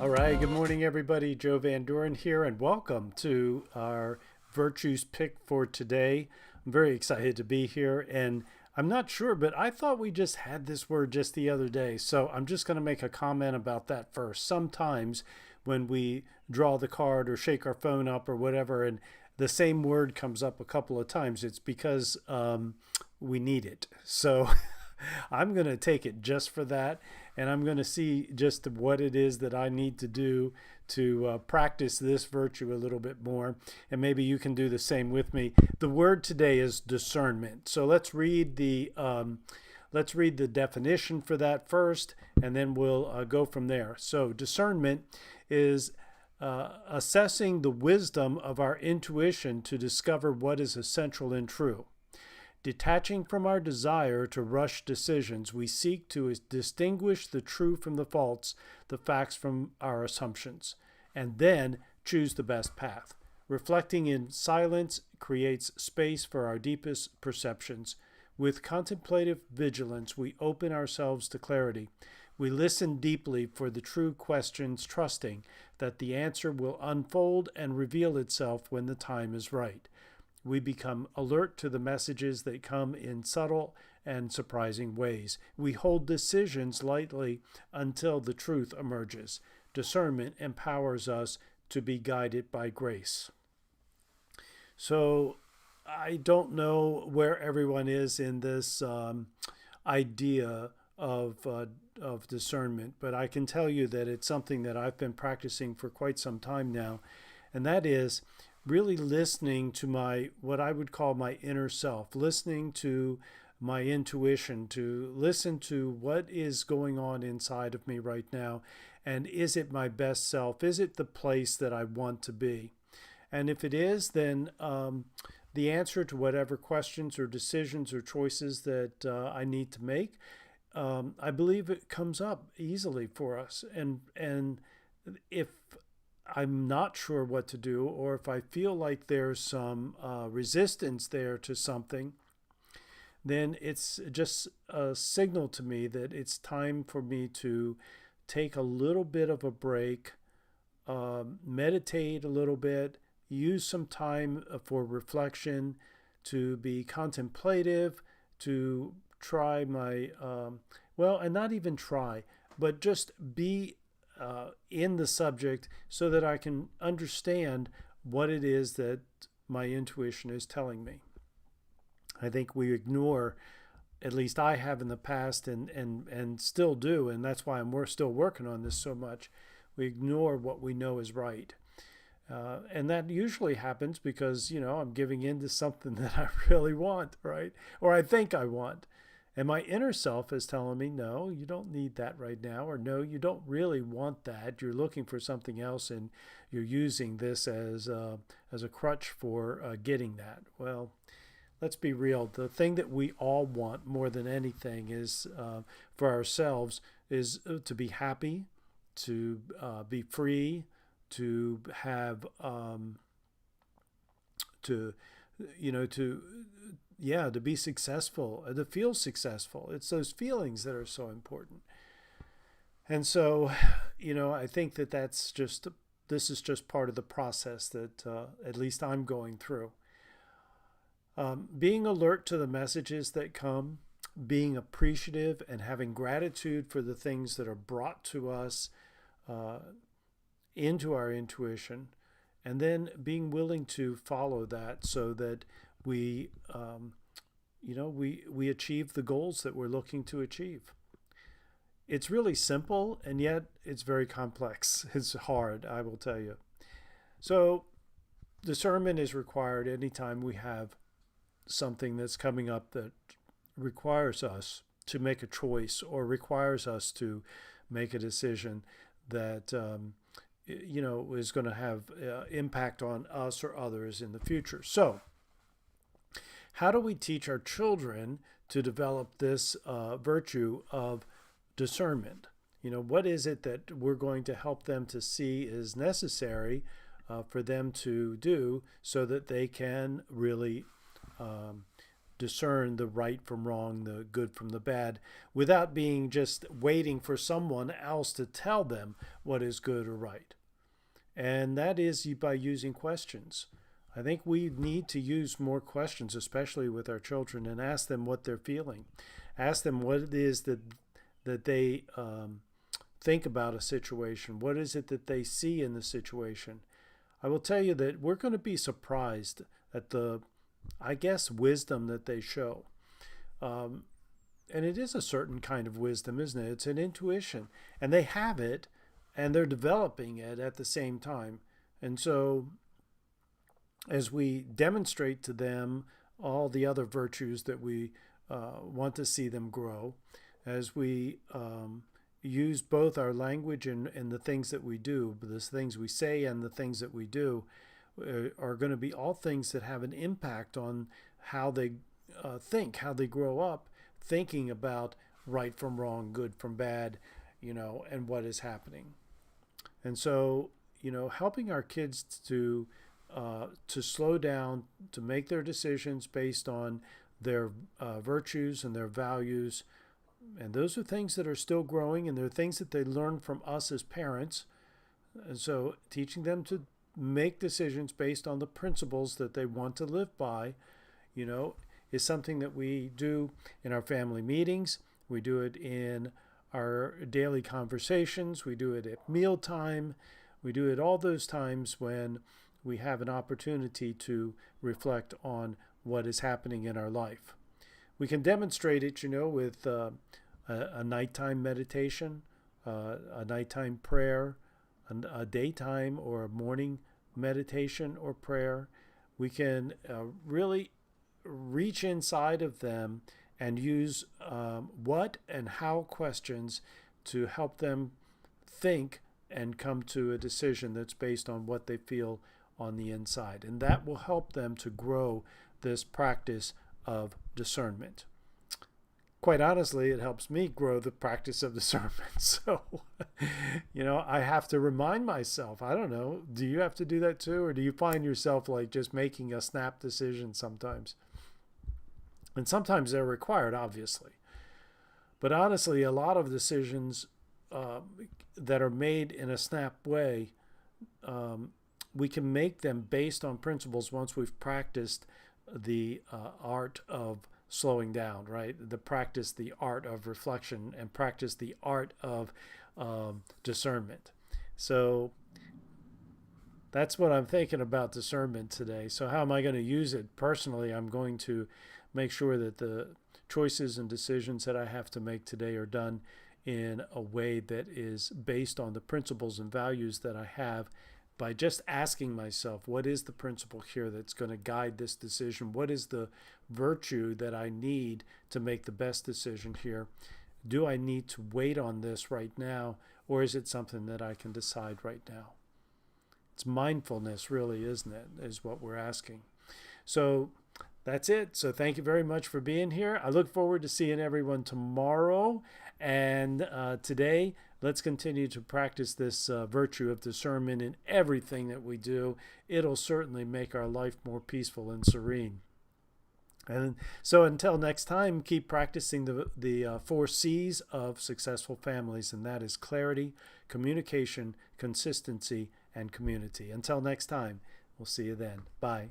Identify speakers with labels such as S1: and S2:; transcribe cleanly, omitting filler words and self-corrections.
S1: All right, good morning, everybody. Joe Van Doren here, and welcome to our Virtues Pick for today. I'm very excited to be here, and I'm not sure, but I thought we just had this word just the other day, so I'm just going to make a comment about that first. Sometimes when we draw the card or shake our phone up or whatever, and the same word comes up a couple of times, it's because we need it. So I'm going to take it just for that, and I'm going to see just what it is that I need to do to practice this virtue a little bit more, and maybe you can do the same with me. The word today is discernment. So let's read the definition for that first, and then we'll go from there. So discernment is assessing the wisdom of our intuition to discover what is essential and true. Detaching from our desire to rush decisions, we seek to distinguish the true from the false, the facts from our assumptions, and then choose the best path. Reflecting in silence creates space for our deepest perceptions. With contemplative vigilance, we open ourselves to clarity. We listen deeply for the true questions, trusting that the answer will unfold and reveal itself when the time is right. We become alert to the messages that come in subtle and surprising ways. We hold decisions lightly until the truth emerges. Discernment empowers us to be guided by grace. So I don't know where everyone is in this idea of discernment, but I can tell you that it's something that I've been practicing for quite some time now, and that is really listening to my what I would call my inner self, listening to my intuition, to listen to what is going on inside of me right now, and is it my best self? Is it the place that I want to be? And if it is, then the answer to whatever questions or decisions or choices that I need to make, I believe it comes up easily for us. And if I'm not sure what to do, or if I feel like there's some resistance there to something, then it's just a signal to me that it's time for me to take a little bit of a break, meditate a little bit, use some time for reflection, to be contemplative, to try my, and not even try, but just be in the subject so that I can understand what it is that my intuition is telling me. I think we ignore, at least I have in the past and still do, and that's why we're still working on this so much. We ignore what we know is right. And that usually happens because, I'm giving in to something that I really want, right? Or I think I want. And my inner self is telling me, no, you don't need that right now, or no, you don't really want that. You're looking for something else, and you're using this as a crutch for getting that. Well, let's be real. The thing that we all want more than anything is for ourselves is to be happy, to be free, to have to to to be successful, to feel successful. It's those feelings that are so important. And so, I think that this is just part of the process that at least I'm going through. Being alert to the messages that come, being appreciative and having gratitude for the things that are brought to us into our intuition, and then being willing to follow that so that we we achieve the goals that we're looking to achieve. It's really simple, and yet it's very complex. It's hard, I will tell you. So discernment is required anytime we have something that's coming up that requires us to make a choice, or requires us to make a decision that is going to have impact on us or others in the future. So how do we teach our children to develop this virtue of discernment? What is it that we're going to help them to see is necessary for them to do so that they can really discern the right from wrong, the good from the bad, without being just waiting for someone else to tell them what is good or right. And that is by using questions. I think we need to use more questions, especially with our children, and ask them what they're feeling. Ask them what it is that they think about a situation. What is it that they see in the situation? I will tell you that we're going to be surprised at the, I guess, wisdom that they show. And it is a certain kind of wisdom, isn't it? It's an intuition. And they have it, and they're developing it at the same time. And so as we demonstrate to them all the other virtues that we want to see them grow, as we use both our language and the things that we do, the things we say and the things that we do, are going to be all things that have an impact on how they think, how they grow up, thinking about right from wrong, good from bad, and what is happening. And so, helping our kids to slow down, to make their decisions based on their virtues and their values. And those are things that are still growing, and they're things that they learn from us as parents. And so teaching them to make decisions based on the principles that they want to live by, is something that we do in our family meetings. We do it in our daily conversations. We do it at mealtime. We do it all those times when we have an opportunity to reflect on what is happening in our life. We can demonstrate it, with a nighttime meditation, a nighttime prayer, a daytime or a morning meditation or prayer. We can really reach inside of them and use what and how questions to help them think and come to a decision that's based on what they feel on the inside. And that will help them to grow this practice of discernment. Quite honestly, it helps me grow the practice of discernment. So, I have to remind myself. I don't know, do you have to do that too? Or do you find yourself like just making a snap decision sometimes? And sometimes they're required, obviously. But honestly, a lot of decisions that are made in a snap way, we can make them based on principles once we've practiced the art of slowing down, right? The art of reflection, and practice the art of discernment. So that's what I'm thinking about discernment today. So how am I going to use it? Personally, I'm going to make sure that the choices and decisions that I have to make today are done in a way that is based on the principles and values that I have, by just asking myself, what is the principle here that's going to guide this decision? What is the virtue that I need to make the best decision here? Do I need to wait on this right now, or is it something that I can decide right now? It's mindfulness, really, isn't it, is what we're asking. So that's it. So thank you very much for being here. I look forward to seeing everyone tomorrow. And today, let's continue to practice this virtue of discernment in everything that we do. It'll certainly make our life more peaceful and serene. And so until next time, keep practicing the 4 C's of successful families, and that is clarity, communication, consistency, and community. Until next time, we'll see you then. Bye.